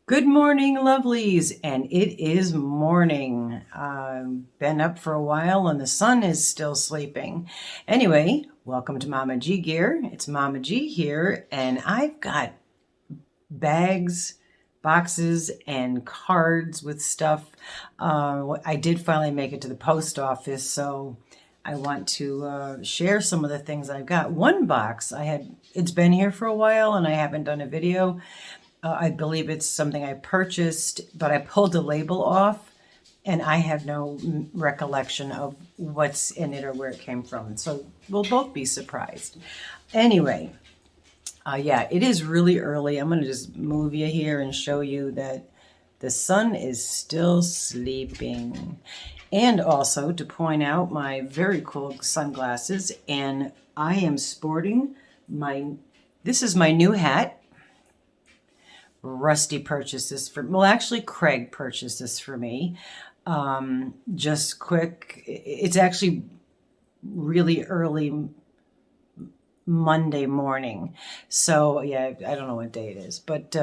Good morning, lovelies, and it is morning. I've been up for a while and the sun is still sleeping. Anyway, welcome to Mama G Gear. It's Mama G here, and I've got bags, boxes, and cards with stuff. I did finally make it to the post office, so I want to share some of the things I've got. One box, it's been here for a while and I haven't done a video. I believe it's something I purchased, but I pulled the label off and I have no recollection of what's in it or where it came from. So we'll both be surprised. Anyway, yeah, it is really early. I'm going to just move you here and show you that the sun is still sleeping. And also to point out my very cool sunglasses. And I am sporting this is my new hat. Rusty purchased this actually Craig purchased this for me. Just quick, it's actually really early Monday morning. So yeah, I don't know what day it is, but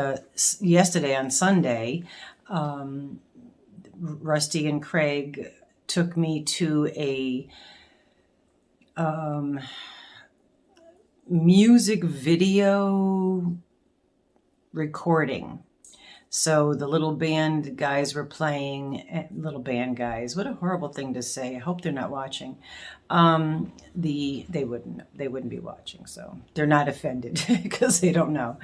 yesterday on Sunday, Rusty and Craig took me to a music video recording. So the little band guys were playing. Little band guys, what a horrible thing to say. I hope they're not watching. They wouldn't be watching, so they're not offended because they don't know.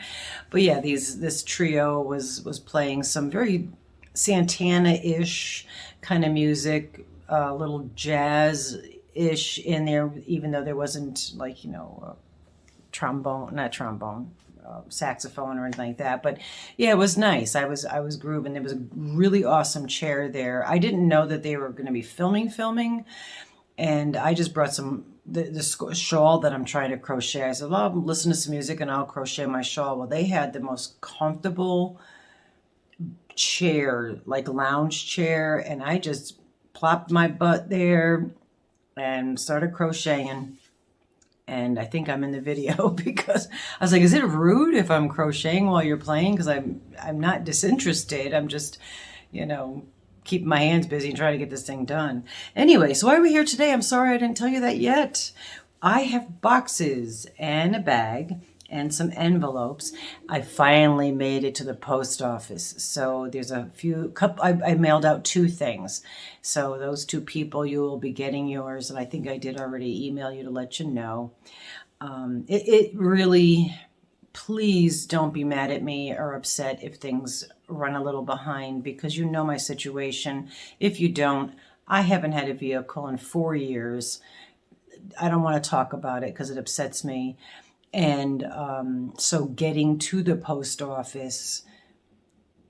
But yeah, this trio was playing some very Santana-ish kind of music, a little jazz-ish in there, even though there wasn't saxophone or anything like that. But yeah, it was nice. I was grooving. There was a really awesome chair there. I didn't know that they were going to be filming, and I just brought the shawl that I'm trying to crochet. I said, well, I'll listen to some music and I'll crochet my shawl. Well, they had the most comfortable chair, like lounge chair, and I just plopped my butt there and started crocheting. And I think I'm in the video because I was like, is it rude if I'm crocheting while you're playing? Because I'm not disinterested. I'm just, keeping my hands busy and trying to get this thing done. Anyway, so why are we here today? I'm sorry I didn't tell you that yet. I have boxes and a bag and some envelopes. I finally made it to the post office. So there's I mailed out 2 things. So those 2 people, you will be getting yours. And I think I did already email you to let you know. It really, please don't be mad at me or upset if things run a little behind, because you know my situation. If you don't, I haven't had a vehicle in 4 years. I don't want to talk about it because it upsets me. And so getting to the post office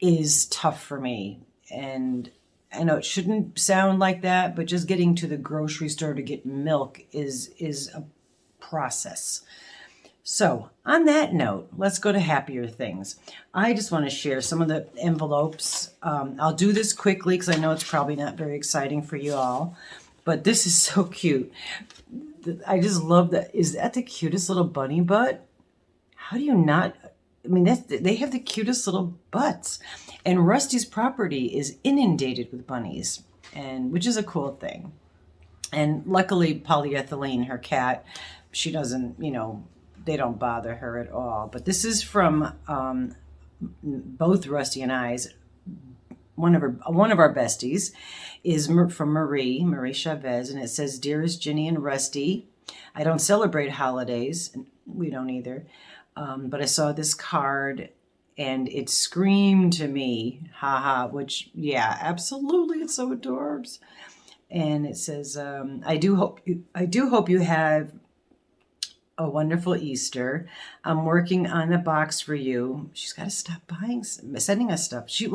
is tough for me. And I know it shouldn't sound like that, but just getting to the grocery store to get milk is a process. So on that note, let's go to happier things. I just want to share some of the envelopes. I'll do this quickly because I know it's probably not very exciting for you all, but this is so cute. I just love that. Is that the cutest little bunny butt? How do you not? I mean, they have the cutest little butts. And Rusty's property is inundated with bunnies, which is a cool thing. And luckily, Polyethylene, her cat, she doesn't, they don't bother her at all. But this is from both Rusty and I's. One of our besties is from Marie Chavez, and it says, "Dearest Ginny and Rusty, I don't celebrate holidays. We don't either. But I saw this card and it screamed to me, haha," which, yeah, absolutely. It's so adorbs. And it says, I do hope you have a wonderful Easter. I'm working on a box for you. She's got to stop sending us stuff. She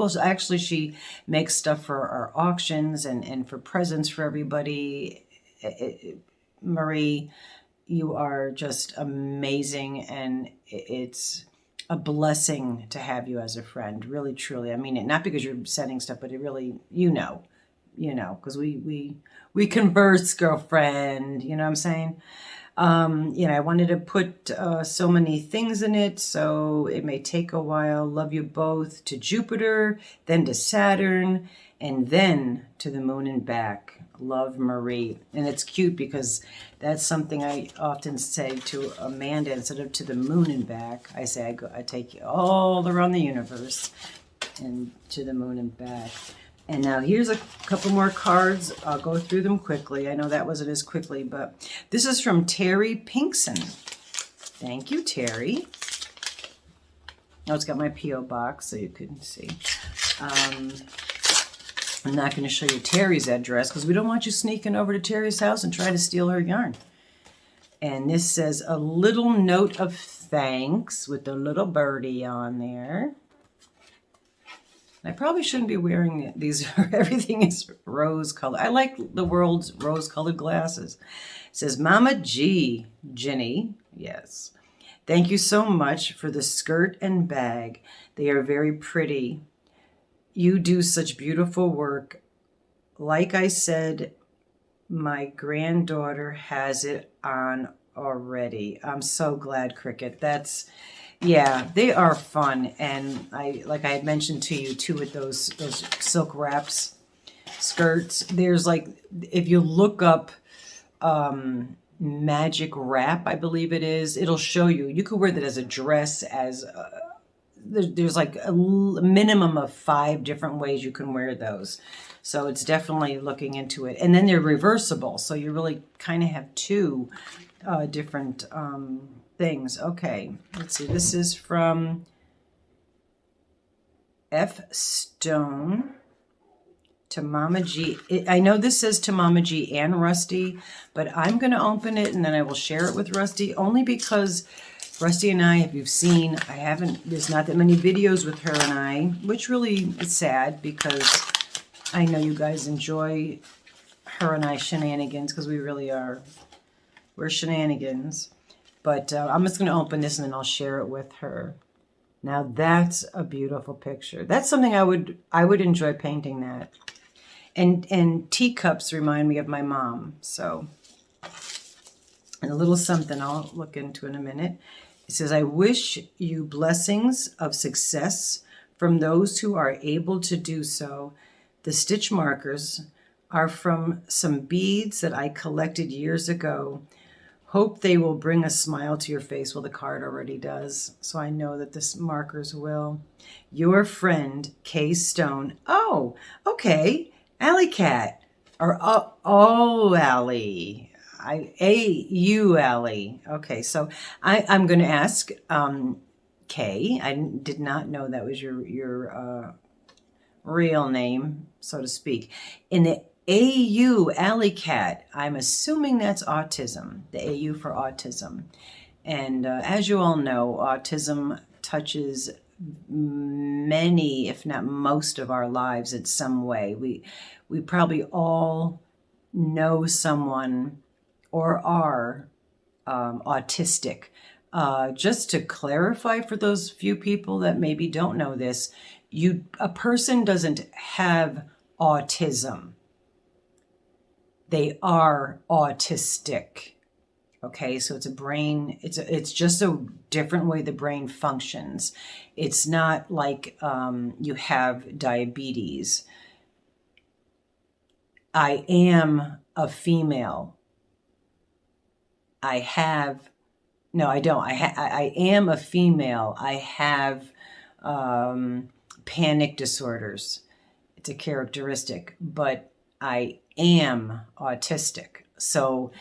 makes stuff for our auctions and for presents for everybody. Marie, you are just amazing, and it's a blessing to have you as a friend. Really, truly. I mean it, not because you're sending stuff, but it really, because we converse, girlfriend. You know what I'm saying? You know, I wanted to put so many things in it, so it may take a while. Love you both to Jupiter, then to Saturn, and then to the moon and back. Love, Marie. And it's cute because that's something I often say to Amanda. Instead of to the moon and back, I say I take you all around the universe and to the moon and back. And now here's a couple more cards. I'll go through them quickly. I know that wasn't as quickly, but this is from Terry Pinkson. Thank you, Terry. Oh, it's got my P.O. box so you can see. I'm not going to show you Terry's address because we don't want you sneaking over to Terry's house and try to steal her yarn. And this says a little note of thanks with the little birdie on there. I probably shouldn't be wearing it. These everything is rose color. I like the world's rose colored glasses. It says Mama G, Ginny. Yes. Thank you so much for the skirt and bag. They are very pretty. You do such beautiful work. Like I said, my granddaughter has it on already. I'm so glad, Cricket. Yeah, they are fun, and like I had mentioned to you too with those silk wraps skirts. There's like, if you look up magic wrap, I believe it is, it'll show you. You could wear that as a dress. There's like a minimum of 5 different ways you can wear those. So it's definitely looking into it, and then they're reversible, so you really kind of have 2 different things. Okay, let's see. This is from F. Stone to Mama G. I know this says to Mama G and Rusty, but I'm going to open it and then I will share it with Rusty, only because Rusty and I, if you've seen, there's not that many videos with her and I, which really is sad because I know you guys enjoy her and I shenanigans, because we really are. We're shenanigans. But I'm just going to open this and then I'll share it with her. Now that's a beautiful picture. That's something I would enjoy painting that. And teacups remind me of my mom. So, and a little something I'll look into in a minute. It says, I wish you blessings of success from those who are able to do so. The stitch markers are from some beads that I collected years ago. Hope they will bring a smile to your face. Well, the card already does, so I know that the markers will. Your friend, Kay Stone. Oh, okay. Aualleycat. Or, oh, Allie. Allie. Okay, so I'm going to ask Kay. I did not know that was your real name, so to speak. In the Aualleycat, I'm assuming that's autism, the AU for autism. And as you all know, autism touches many, if not most of our lives in some way. We probably all know someone or are autistic. Just to clarify for those few people that maybe don't know this, a person doesn't have autism. They are autistic. Okay, so it's a brain, it's just a different way the brain functions. It's not like you have diabetes. I am a female. I don't. I am a female. I have panic disorders. It's a characteristic, but I am autistic. So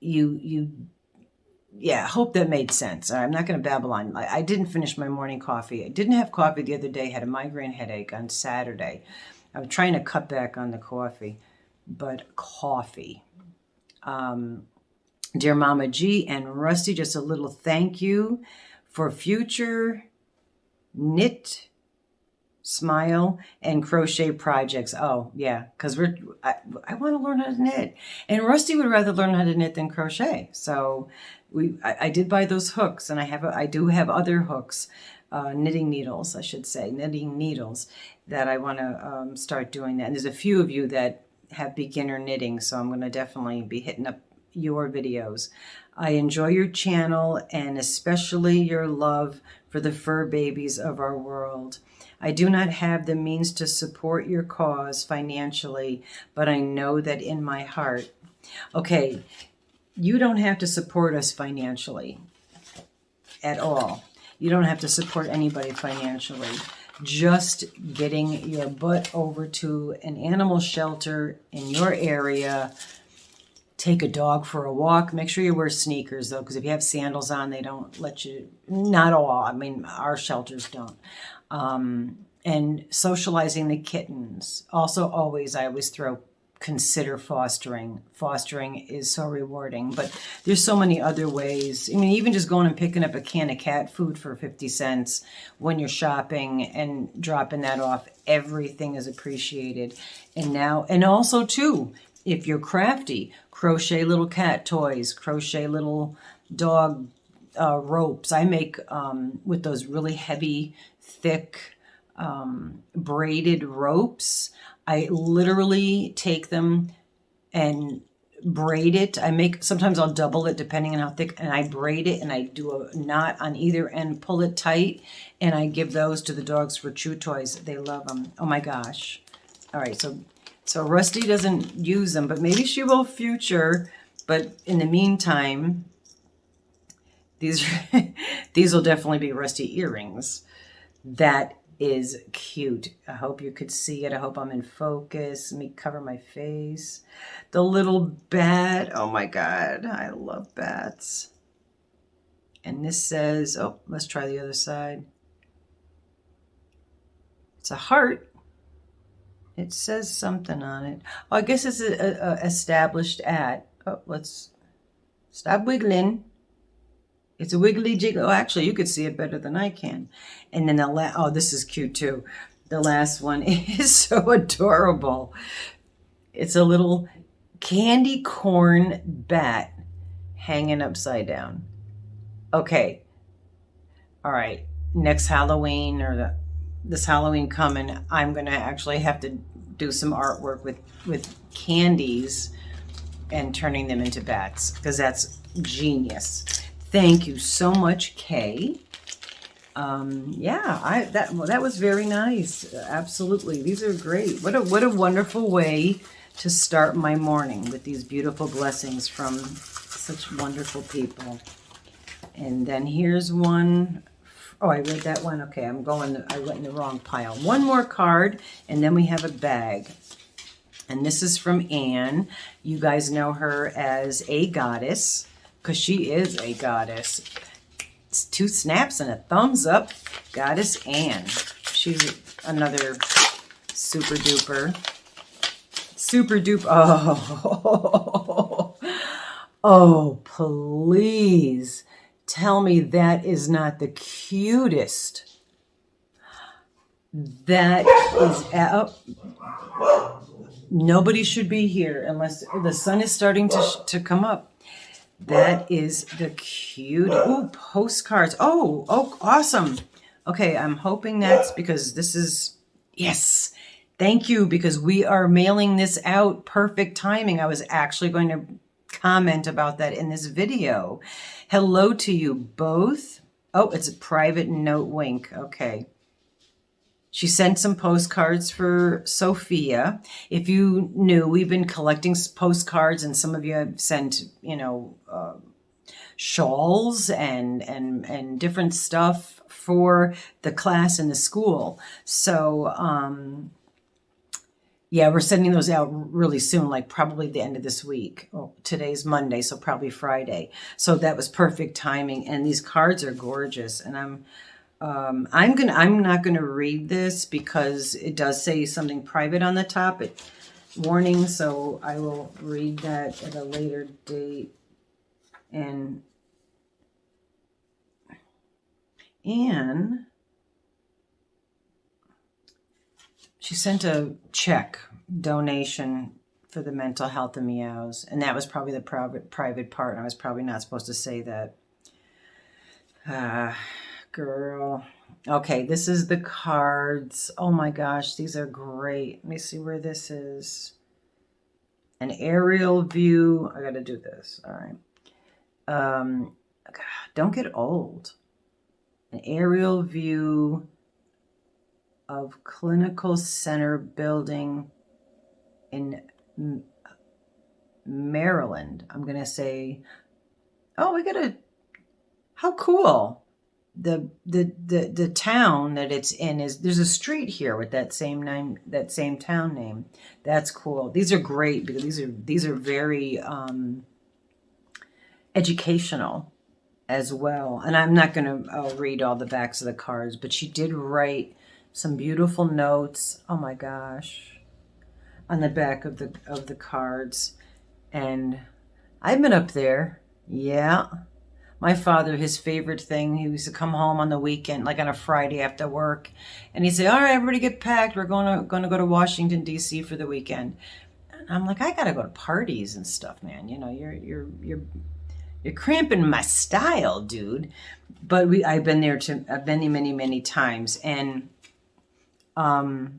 yeah, hope that made sense. I'm not going to babble on. I didn't finish my morning coffee. I didn't have coffee the other day. Had a migraine headache on Saturday. I was trying to cut back on the coffee, but coffee. Dear Mama G and Rusty, just a little thank you for future knit, smile, and crochet projects. Oh, yeah, because I want to learn how to knit. And Rusty would rather learn how to knit than crochet. So I did buy those hooks, and I do have other hooks, knitting needles, I should say, knitting needles, that I want to start doing that. And there's a few of you that have beginner knitting, so I'm going to definitely be hitting up your videos. I enjoy your channel and especially your love for the fur babies of our world. I do not have the means to support your cause financially, but I know that in my heart. Okay, you don't have to support us financially at all. You don't have to support anybody financially. Just getting your butt over to an animal shelter in your area, take a dog for a walk. Make sure you wear sneakers though, because if you have sandals on, they don't let you, not all, I mean, our shelters don't. And socializing the kittens. Also, I always consider fostering. Fostering is so rewarding, but there's so many other ways. I mean, even just going and picking up a can of cat food for 50 cents when you're shopping and dropping that off, everything is appreciated. And also too, if you're crafty, crochet little cat toys, crochet little dog ropes. I make with those really heavy, thick braided ropes. I literally take them and braid it. Sometimes I'll double it depending on how thick, and I braid it and I do a knot on either end, pull it tight, and I give those to the dogs for chew toys. They love them. Oh my gosh. All right, so Rusty doesn't use them, but maybe she will future. But in the meantime, these will definitely be Rusty earrings. That is cute. I hope you could see it. I hope I'm in focus. Let me cover my face. The little bat. Oh my God. I love bats. And this says, oh, let's try the other side. It's a heart. It says something on it. Oh, I guess it's established at. Oh, let's stop wiggling. It's a wiggly jiggle. Oh, actually, you could see it better than I can. And then oh, this is cute too. The last one is so adorable. It's a little candy corn bat hanging upside down. Okay. All right. Next Halloween or this Halloween coming, I'm going to actually have to do some artwork with candies and turning them into bats, because that's genius. Thank you so much, Kay. Yeah, that was very nice. Absolutely. These are great. What a wonderful way to start my morning with these beautiful blessings from such wonderful people. And then here's one. Oh, I read that one. Okay, I went in the wrong pile. One more card, and then we have a bag. And this is from Anne. You guys know her as a goddess, because she is a goddess. It's 2 snaps and a thumbs up. Goddess Anne. She's another super duper. Oh, please tell me that is not the cutest. That is, nobody should be here unless the sun is starting to come up. That is the cute. Ooh, postcards. Oh, awesome. Okay, I'm hoping that's because this is, yes, thank you, because we are mailing this out. Perfect timing. I was actually going to comment about that in this video. Hello to you both. Oh, it's a private note, wink. Okay. She sent some postcards for Sophia. If you knew, we've been collecting postcards, and some of you have sent, shawls and different stuff for the class in the school. So, yeah, we're sending those out really soon, like probably the end of this week. Oh, today's Monday, so probably Friday. So that was perfect timing. And these cards are gorgeous. And I'm not gonna read this because it does say something private on the top. Warning, so I will read that at a later date. And she sent a check donation for the mental health of Meows, and that was probably the private part. I was probably not supposed to say that. Girl. Okay, this is the cards. Oh my gosh, these are great. Let me see where this is. An aerial view. I got to do this. All right. Don't get old. An aerial view of clinical center building in Maryland. I'm going to say, oh, how cool. The town that it's in there's a street here with that same name, that same town name. That's cool. These are great because these are very educational as well. And I'm not going to read all the backs of the cards, but she did write some beautiful notes. Oh my gosh. On the back of the cards. And I've been up there. Yeah. My father, his favorite thing, he used to come home on the weekend, like on a Friday after work, and he'd say, all right, everybody get packed. We're going to go to Washington, D.C. for the weekend. And I'm like, I got to go to parties and stuff, man. You know, you're cramping my style, dude. But I've been there many, many, many times. And not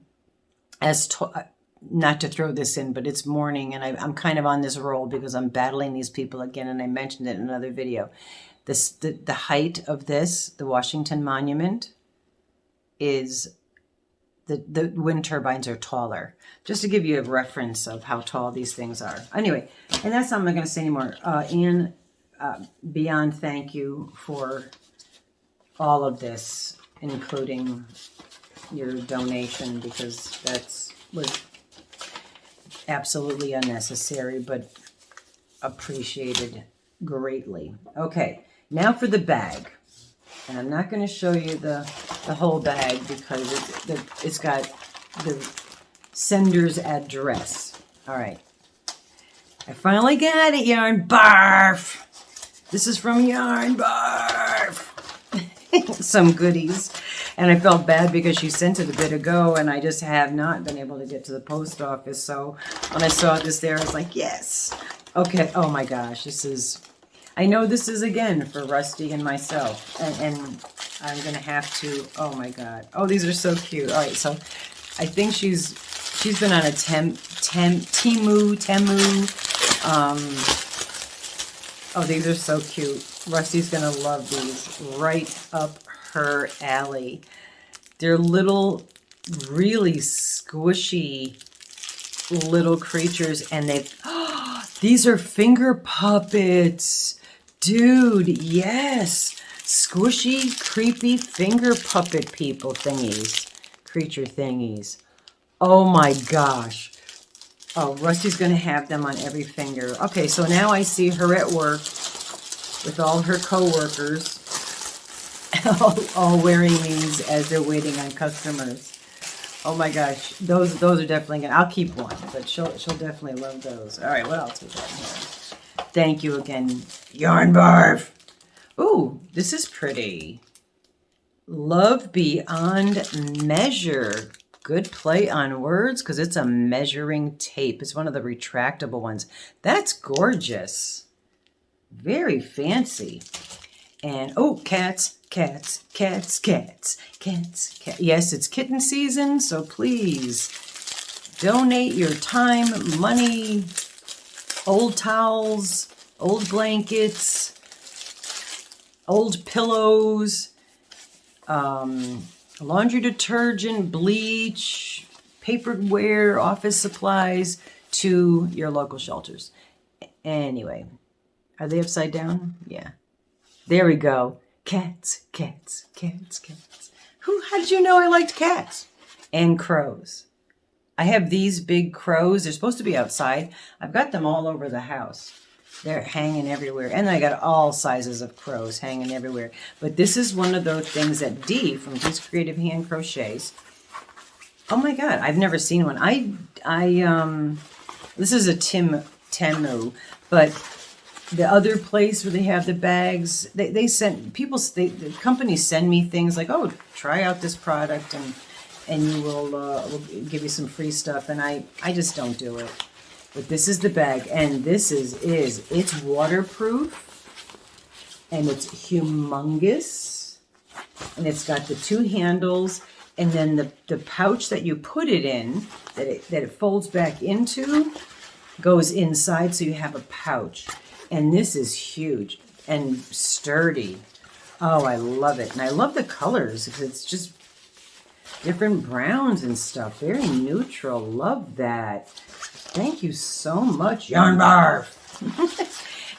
to throw this in, but it's morning, and I'm kind of on this roll because I'm battling these people again, and I mentioned it in another video. The height of the Washington Monument is the wind turbines are taller. Just to give you a reference of how tall these things are. Anyway, and that's not I'm not going to say anymore. Anne, beyond thank you for all of this, including your donation, because was absolutely unnecessary, but appreciated greatly. Okay, now for the bag. And I'm not going to show you the whole bag because it's got the sender's address. All right. I finally got it, Yarn Barf. This is from Yarn Barf. Some goodies. And I felt bad because she sent it a bit ago, and I just have not been able to get to the post office. So when I saw this there, I was like, yes. Okay. Oh my gosh. I know this is again for Rusty and myself. And I'm going to have to, oh my God. Oh, these are so cute. All right. So I think she's been on a Temu. Oh, these are so cute. Rusty's going to love these. Right up her alley. They're little, really squishy little creatures, and these are finger puppets. Dude, yes. Squishy, creepy finger puppet creature thingies. Oh my gosh. Oh, Rusty's going to have them on every finger. Okay, so now I see her at work with all her co-workers, all wearing these as they're waiting on customers. Oh my gosh, those are definitely good. I'll keep one, but she'll definitely love those. All right, what else we got here? Thank you again, Yarn Barf. Ooh, this is pretty. Love Beyond Measure. Good play on words because it's a measuring tape. It's one of the retractable ones. That's gorgeous. Very fancy. And, oh, cats. Yes, it's kitten season, so please donate your time, money, old towels, old blankets, old pillows, laundry detergent, bleach, paperware, office supplies to your local shelters. Anyway, are they upside down? Yeah. There we go. Cats. How did you know I liked cats? And crows. I have these big crows. They're supposed to be outside. I've got them all over the house. They're hanging everywhere. And I got all sizes of crows hanging everywhere. But this is one of those things that Dee from Dee's Creative Hand Crochets. Oh my God, I've never seen one. This is a Temu, but the other place where they have the bags, the companies send me things like, oh, try out this product and you we'll give you some free stuff. And I just don't do it. But this is the bag, and this it's waterproof, and it's humongous, and it's got the two handles, and then the pouch that you put it in, that it folds back into, goes inside, so you have a pouch. And this is huge. and sturdy. Oh, I love it. And I love the colors because it's just different browns and stuff. Very neutral. Love that. Thank you so much, Yarn Barf.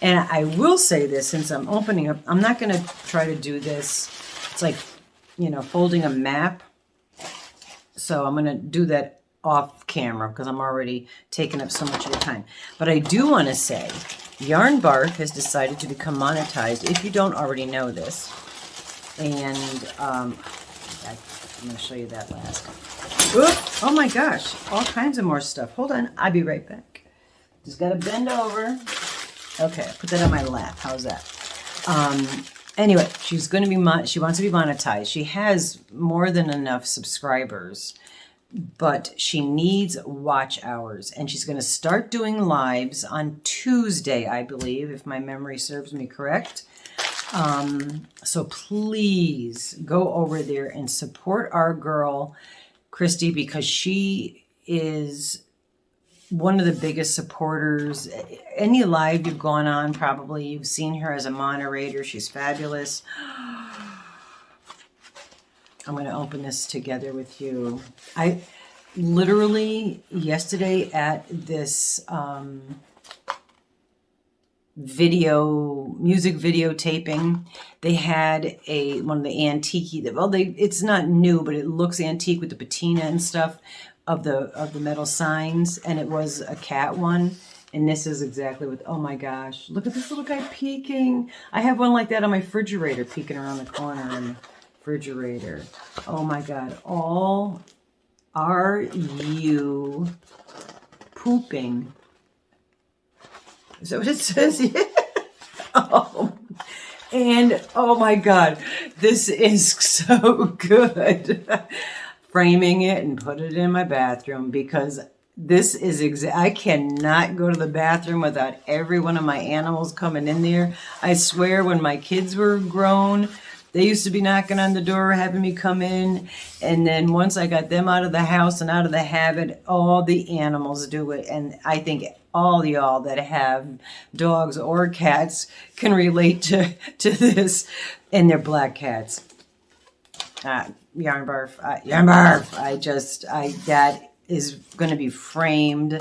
And I will say this, since I'm opening up, I'm not going to try to do this. It's like, you know, folding a map. So I'm going to do that off camera because I'm already taking up so much of your time. But I do want to say, Yarn Barf has decided to become monetized, if you don't already know this. And I'm going to show you that last. Oop, oh my gosh, all kinds of more stuff. Hold on, I'll be right back. Just got to bend over. Okay, put that on my lap. How's that? Anyway, she's going to be she wants to be monetized. She has more than enough subscribers, but she needs watch hours, and she's going to start doing lives on Tuesday, I believe, if my memory serves me correct. So please go over there and support our girl, Christy, because she is one of the biggest supporters. Any live you've gone on, probably you've seen her as a moderator. She's fabulous. I'm going to open this together with you. I literally yesterday at this music video taping, they had one of the antique, well, it's not new, but it looks antique with the patina and stuff of the metal signs, and it was a cat one. And this is exactly what, oh my gosh, look at this little guy peeking. I have one like that on my refrigerator, peeking around the corner in the refrigerator. Oh my God, all are you pooping? Is that what it says? Yeah. Oh, and oh my God, this is so good. Framing it and put it in my bathroom, because this is I cannot go to the bathroom without every one of my animals coming in there. I swear, when my kids were grown, they used to be knocking on the door, having me come in. And then once I got them out of the house and out of the habit, all the animals do it. And I think all y'all that have dogs or cats can relate to this. And they're black cats. Yarn Barf. Yarn Barf. That is going to be framed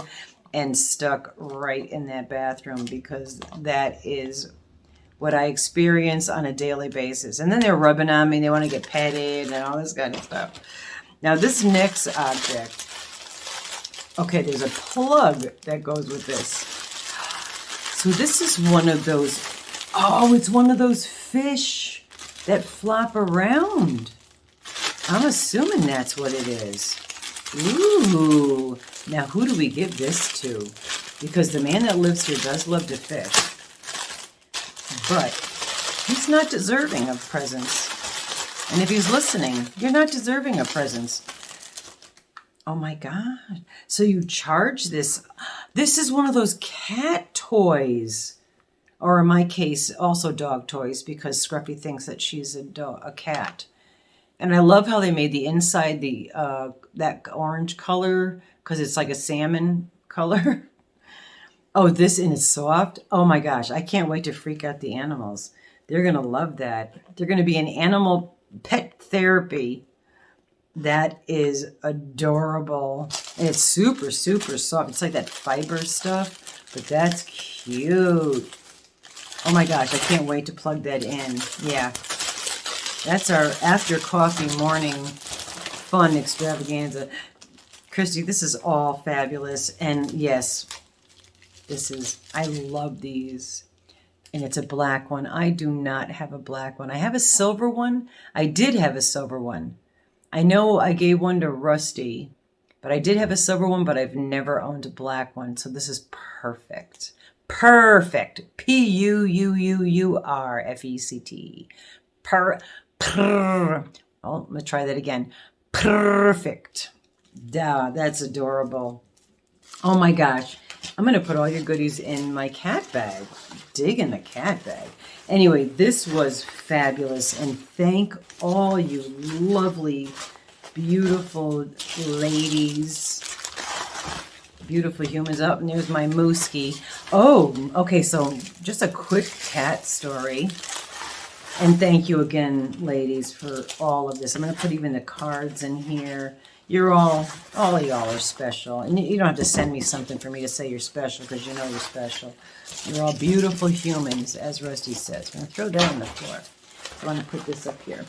and stuck right in that bathroom, because that is what I experience on a daily basis. And then they're rubbing on me. They want to get petted and all this kind of stuff. Now, this next object. Okay, there's a plug that goes with this. So this is one of those. Oh, it's one of those fish that flop around. I'm assuming that's what it is. Ooh. Now, who do we give this to? Because the man that lives here does love to fish. But he's not deserving of presents. And if he's listening, you're not deserving of presents. Oh my God. So you charge this. This is one of those cat toys. Or in my case, also dog toys, because Scruffy thinks that she's a cat. And I love how they made the inside that orange color, because it's like a salmon color. Oh, this, and it's soft. Oh my gosh, I can't wait to freak out the animals. They're going to love that. They're going to be an animal pet therapy. That is adorable. And it's super, super soft. It's like that fiber stuff, but that's cute. Oh my gosh, I can't wait to plug that in. Yeah. That's our after coffee morning fun extravaganza. Christy, this is all fabulous. And yes, I love these. And it's a black one. I do not have a black one. I have a silver one. I did have a silver one. I know I gave one to Rusty, but I did have a silver one, but I've never owned a black one. So this is perfect. Perfect. P-U-U-U-U-R-F-E-C-T. Oh, let me try that again. Perfect. Duh, that's adorable. Oh my gosh. I'm going to put all your goodies in my cat bag. Dig in the cat bag. Anyway, this was fabulous. And thank all you lovely, beautiful ladies. Beautiful humans. Up, and there's my Mooski. Oh, okay. So just a quick cat story. And thank you again, ladies, for all of this. I'm going to put even the cards in here. You're all of y'all are special. And you don't have to send me something for me to say you're special, because you know you're special. You're all beautiful humans, as Rusty says. I'm going to throw that on the floor. So I'm going to put this up here.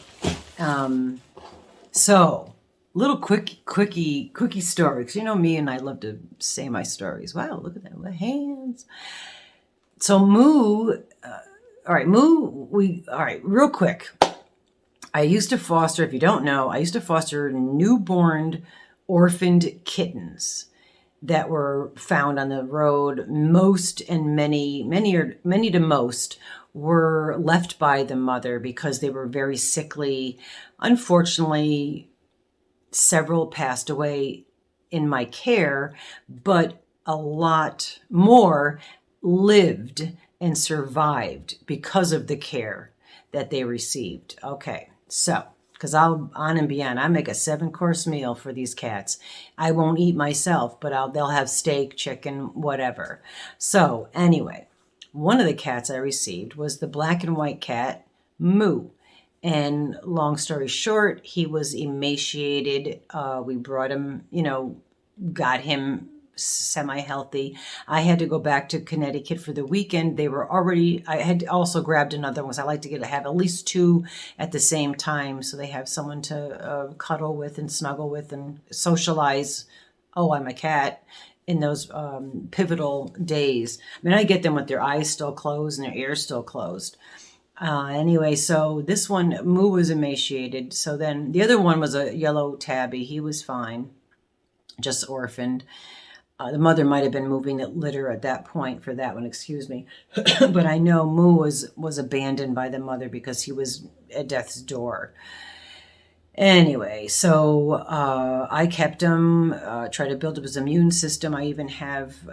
So, little quickie story. Because you know me, and I love to say my stories. Wow, look at that. The hands. So Moo... all right, real quick. I used to foster, if you don't know, I used to foster newborn orphaned kittens that were found on the road. Most and many to most were left by the mother because they were very sickly. Unfortunately, several passed away in my care, but a lot more lived and survived because of the care that they received. Okay, so, because I'll on and beyond, I make a 7-course meal for these cats. I won't eat myself, but they'll have steak, chicken, whatever. So anyway, one of the cats I received was the black and white cat, Moo. And long story short, he was emaciated. We brought him, got him semi-healthy. I had to go back to Connecticut for the weekend. I had also grabbed another one because I like to have at least 2 at the same time, so they have someone to cuddle with and snuggle with and socialize. Oh, I'm a cat in those pivotal days. I mean, I get them with their eyes still closed and their ears still closed. Anyway, so this one, Moo, was emaciated. So then the other one was a yellow tabby. He was fine, just orphaned. The mother might have been moving the litter at that point for that one, excuse me. But I know Moo was abandoned by the mother because he was at death's door. Anyway, so I kept him, tried to build up his immune system. I even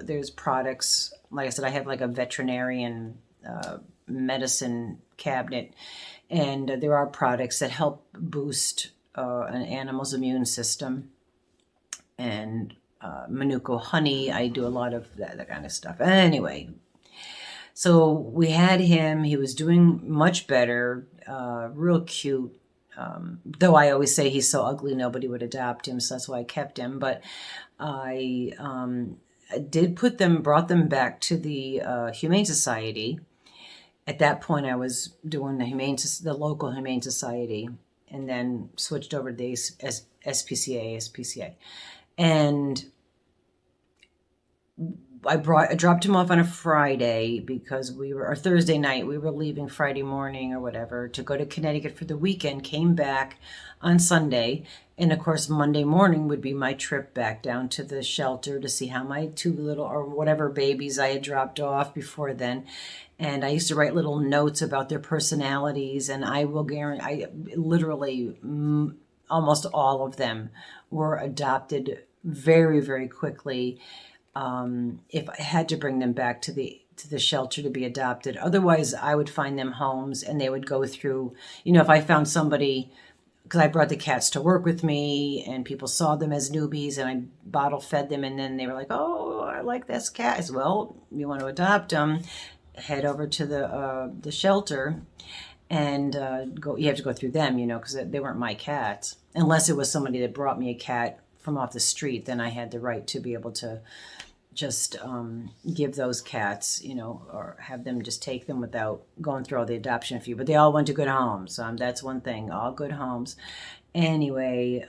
there's products, like I said, I have like a veterinarian medicine cabinet, and there are products that help boost an animal's immune system. And Manuka honey, I do a lot of that kind of stuff. Anyway, so we had him. He was doing much better, real cute. Though I always say he's so ugly, nobody would adopt him, so that's why I kept him. But I brought them back to the Humane Society. At that point, I was doing the local Humane Society, and then switched over to the SPCA. And I dropped him off on a Friday because or Thursday night, we were leaving Friday morning or whatever to go to Connecticut for the weekend, came back on Sunday. And of course, Monday morning would be my trip back down to the shelter to see how my 2 little or whatever babies I had dropped off before then. And I used to write little notes about their personalities, and I will guarantee, literally almost all of them were adopted very, very quickly. If I had to bring them back to the shelter to be adopted, otherwise I would find them homes, and they would go through, if I found somebody, because I brought the cats to work with me and people saw them as newbies and I bottle fed them, and then they were like, oh, I like this cat. I said, well, you want to adopt them, head over to the shelter and go. You have to go through them, because they weren't my cats. Unless it was somebody that brought me a cat from off the street, then I had the right to be able to just give those cats, or have them just take them without going through all the adoption fee. But they all went to good homes. That's one thing, all good homes. Anyway,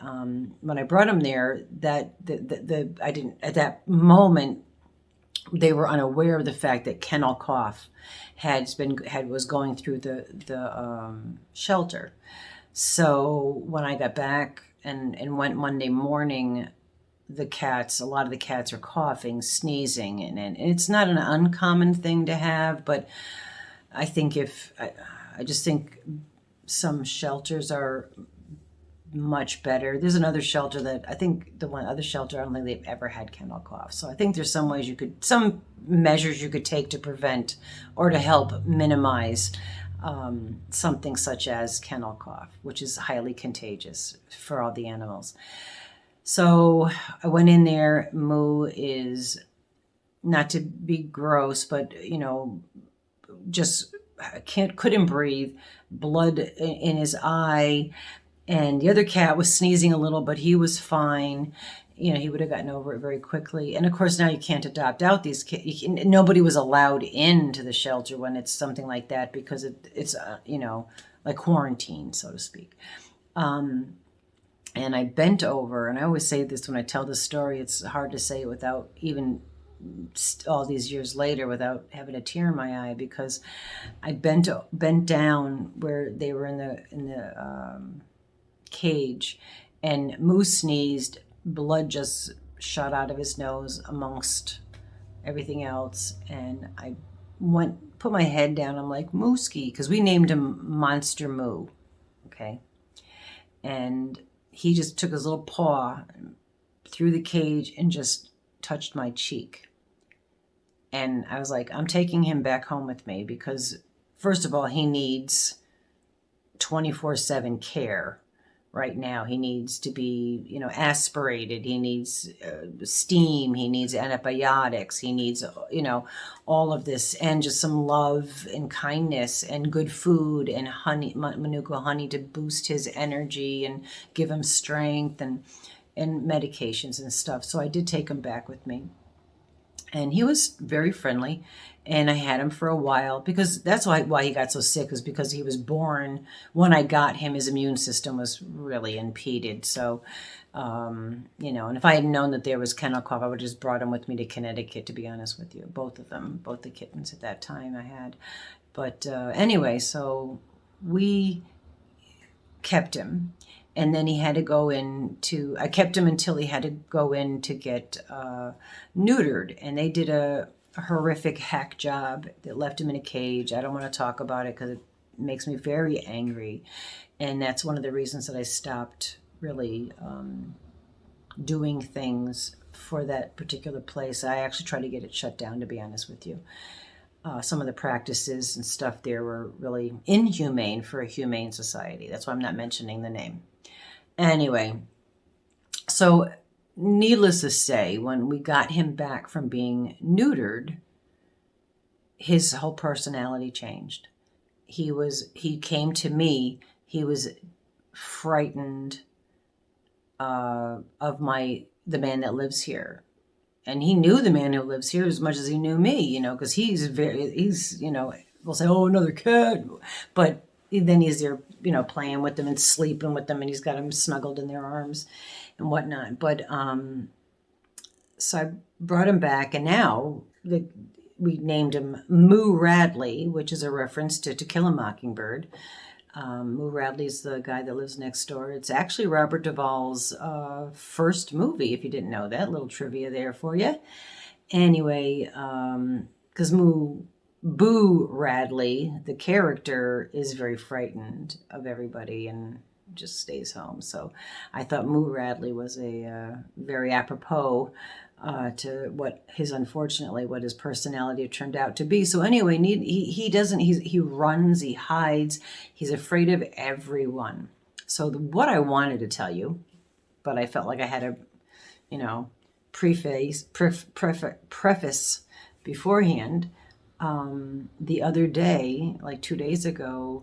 when I brought them there, I didn't, at that moment, they were unaware of the fact that kennel cough was going through the shelter. So when I got back and went Monday morning, a lot of the cats are coughing, sneezing, and it's not an uncommon thing to have, but I think I just think some shelters are much better. There's another shelter that I think I don't think they've ever had kennel cough. So I think there's some measures you could take to prevent or to help minimize something such as kennel cough, which is highly contagious for all the animals. So I went in there. Moo is not to be gross, but just couldn't breathe, blood in his eye, and the other cat was sneezing a little, but he was fine. He would have gotten over it very quickly. And of course, now you can't adopt out these kids. Nobody was allowed into the shelter when it's something like that because it's like quarantine, so to speak. And I bent over, and I always say this when I tell this story. It's hard to say it without even all these years later without having a tear in my eye, because I bent down where they were in the cage, and Moose sneezed. Blood just shot out of his nose amongst everything else, and I put my head down. I'm like, Mooski, because we named him Monster Moo, okay? And he just took his little paw through the cage and just touched my cheek. And I was like, I'm taking him back home with me because, first of all, he needs 24/7 care right now. He needs to be, aspirated. He needs steam. He needs antibiotics. He needs, all of this, and just some love and kindness and good food and honey, Manuka honey, to boost his energy and give him strength, and medications and stuff. So I did take him back with me. And he was very friendly, and I had him for a while, because that's why he got so sick, was because he was born, when I got him, his immune system was really impeded. So, and if I had known that there was kennel cough, I would have just brought him with me to Connecticut, to be honest with you. Both of them, both the kittens at that time I had. But anyway, so we kept him. And then he had to go I kept him until he had to go in to get neutered. And they did a horrific hack job that left him in a cage. I don't want to talk about it because it makes me very angry. And that's one of the reasons that I stopped really doing things for that particular place. I actually tried to get it shut down, to be honest with you. Some of the practices and stuff there were really inhumane for a humane society. That's why I'm not mentioning the name. Anyway, so needless to say, when we got him back from being neutered, his whole personality changed. He came to me, he was frightened of the man that lives here. And he knew the man who lives here as much as he knew me, because he's we'll say, oh, another cat. But then he's there, playing with them and sleeping with them, and he's got them snuggled in their arms and whatnot. But so I brought him back, and now we named him Moo Radley, which is a reference to To Kill a Mockingbird. Moo Radley's the guy that lives next door. It's actually Robert Duvall's first movie, if you didn't know that. Little trivia there for you. Anyway, because Boo Radley, the character, is very frightened of everybody and just stays home. So I thought Moo Radley was a very apropos to what his personality turned out to be. So anyway, he runs, he hides, he's afraid of everyone. So what I wanted to tell you, but I felt like I had a, preface beforehand. The other day, like 2 days ago,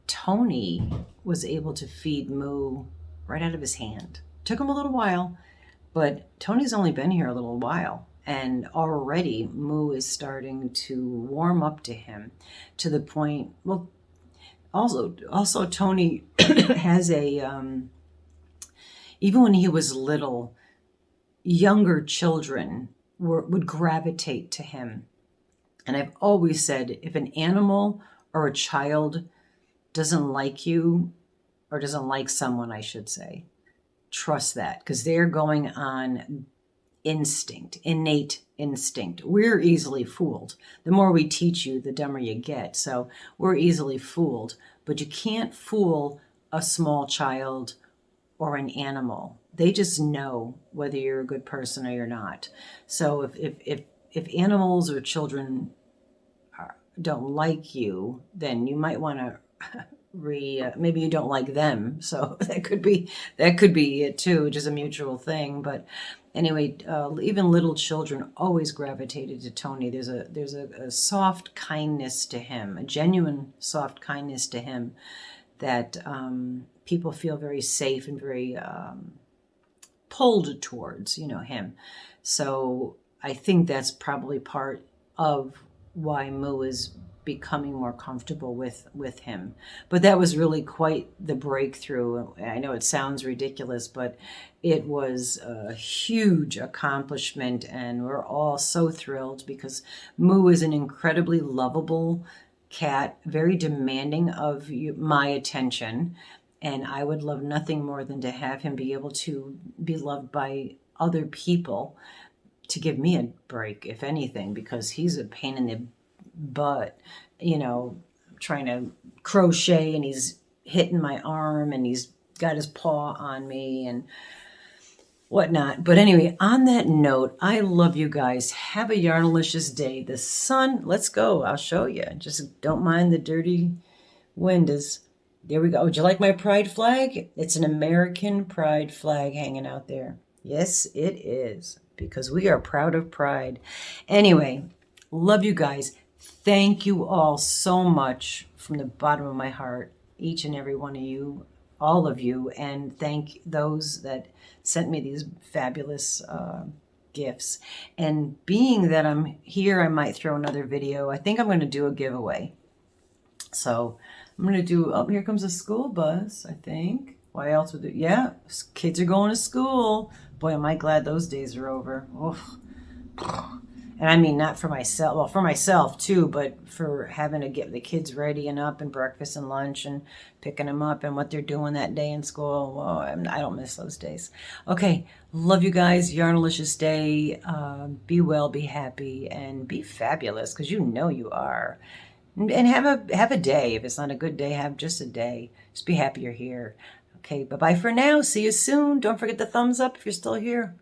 Tony was able to feed Moo right out of his hand. Took him a little while, but Tony's only been here a little while, and already Moo is starting to warm up to him, to the point. Well, also Tony has even when he was little, younger children would gravitate to him. And I've always said, if an animal or a child doesn't like you, or doesn't like someone, I should say, trust that, because they're going on innate instinct. We're easily fooled. The more we teach you, the dumber you get. So we're easily fooled, but you can't fool a small child or an animal. They just know whether you're a good person or you're not. So if animals or children don't like you, then you might want to maybe you don't like them, so that could be it too, just a mutual thing. But anyway, even little children always gravitated to Tony. There's a soft kindness to him, a genuine soft kindness to him that people feel very safe and very pulled towards, him. So I think that's probably part of why Moo is becoming more comfortable with him. But that was really quite the breakthrough. I know it sounds ridiculous, but it was a huge accomplishment, and we're all so thrilled because Moo is an incredibly lovable cat, very demanding of my attention, and I would love nothing more than to have him be able to be loved by other people, to give me a break, if anything, because he's a pain in the butt, trying to crochet, and he's hitting my arm, and he's got his paw on me and whatnot. But anyway, on that note, I love you guys. Have a yarnalicious day. The sun, let's go. I'll show you. Just don't mind the dirty windows. There we go. Would you like my pride flag? It's an American pride flag hanging out there. Yes, it is, because we are proud of pride. Anyway, love you guys. Thank you all so much from the bottom of my heart, each and every one of you, all of you, and thank those that sent me these fabulous gifts. And being that I'm here, I might throw another video. I think I'm going to do a giveaway. So I'm going to do, oh, here comes a school bus, I think. Why else would it? Yeah, kids are going to school. Boy, am I glad those days are over. Oh. And I mean, not for myself, well, for myself too, but for having to get the kids ready and up and breakfast and lunch and picking them up and what they're doing that day in school. Well, I don't miss those days. Okay, love you guys. Yarnalicious day. Be well, be happy, and be fabulous, because you know you are. And have a day. If it's not a good day, have just a day. Just be happy you're here. Okay, bye-bye for now. See you soon. Don't forget the thumbs up if you're still here.